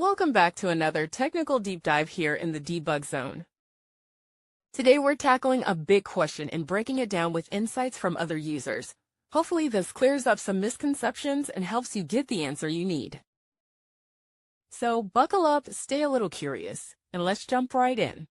Welcome back to another technical deep dive here in the debug zone. Today we're tackling a big question and breaking it down with insights from other users. Hopefully this clears up some misconceptions and helps you get the answer you need. So buckle up, stay a little curious, and let's jump right in.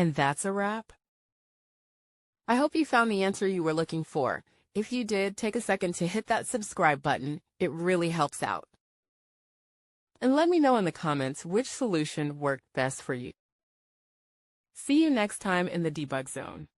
And that's a wrap. I hope you found the answer you were looking for. If you did, take a second to hit that subscribe button. It really helps out. And let me know in the comments which solution worked best for you. See you next time in the debug zone.